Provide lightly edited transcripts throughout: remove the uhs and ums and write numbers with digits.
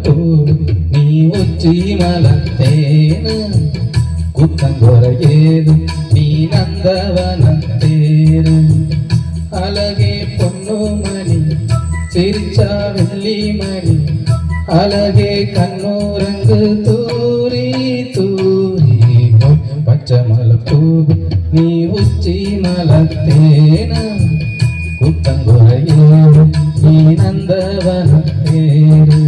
மலப்பூ நீ உச்சி மலத்தேன குத்தங்குறையேது நீ நந்தவனத்தேரு அழகே பொன்னுமணி சிரிச்சா வெள்ளிமணி அழகே கண்ணூரங்கு தூரி தூரி பச்சை மலப்பூ நீ உச்சி மலத்தேன குத்தங்குறையேது நீ நந்தவனத்தேரு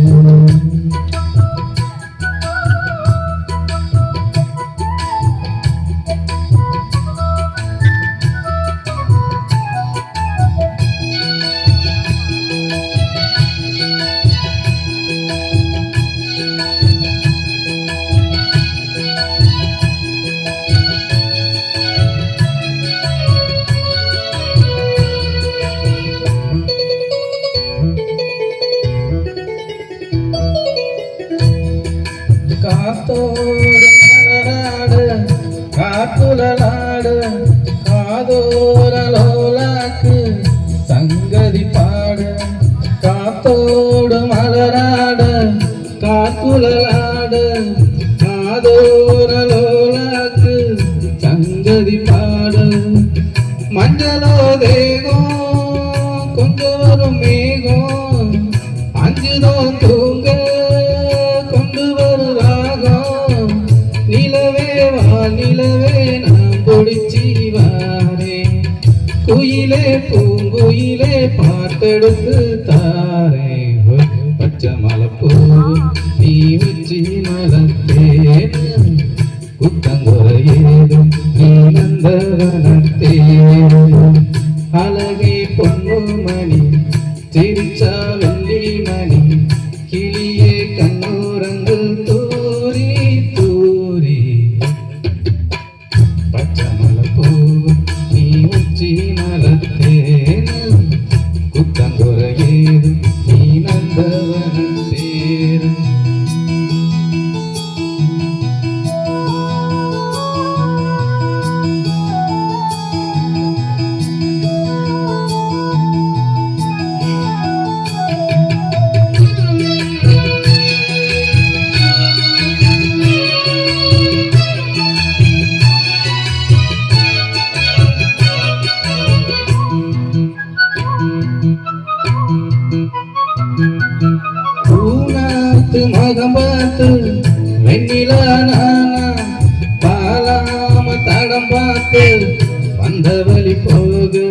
காத்தோடு மலராடு காத்துலாடு காதோரலோலாக்கு சங்கதி பாடு காத்தோடு மலராடு காத்துலாடு காதோரலோலாக்கு சங்கதி பாடு மஞ்சளோ தேகம் கொஞ்சம் வரும் மேகம் அஞ்சுதோ தூங்க நிலவே நான் பொடிச்சி வாரே குயிலே பூங்குயிலே பாட்டெடுத்து தாரே பச்சை மலப்பூ நீ உச்சி மலத்தேன் குத்தங்குறையேது நீ நந்தவனத்தேன் அழகே பொன்னுமணி சிரிச்சா வெள்ளிமணி கிளியே கண்ணூரங்கு தூரி தூரி பச்சை மலப்பூ நீ உச்சி மலத்தேன குத்தங்குறையேது நீ நந்தவனத்தேரு பூனாத்து மகம் பார்த்து வெண்ணிலா நானா பாலாம தடம் பார்த்து வந்த வழி போகு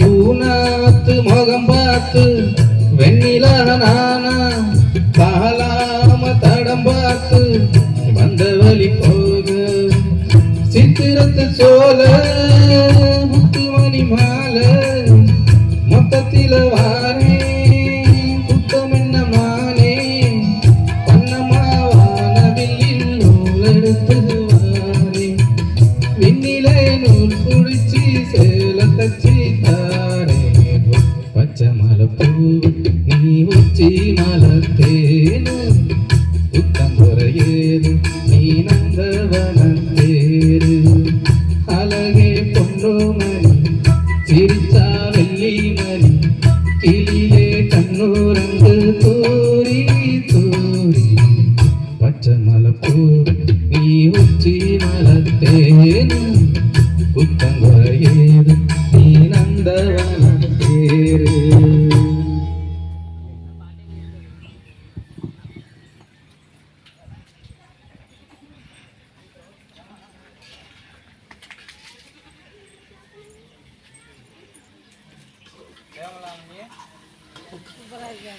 பூனாத்து முகம் பார்த்து வெண்ணிலா நானா பாலாம தடம் பார்த்து வந்த வழி போகு சித்திரத்து சோல முத்துமணி மாலை மொத்தத்தில வாரே பச்சை மலப்பூ நீ உச்சி மலத்தேன குத்தங்குறையேது நீ நந்தவனத்தேரு அழகே பொன்னுமணி சிரிச்சா வெள்ளிமணி கிளியே கண்ணூரங்கு தூரி தூரி பச்சை மலப்பூ நீ உச்சி மலத்தேன குத்தங்குறையேது நீ நந்தவனத்தேரு சூப்பரா இருக்கு.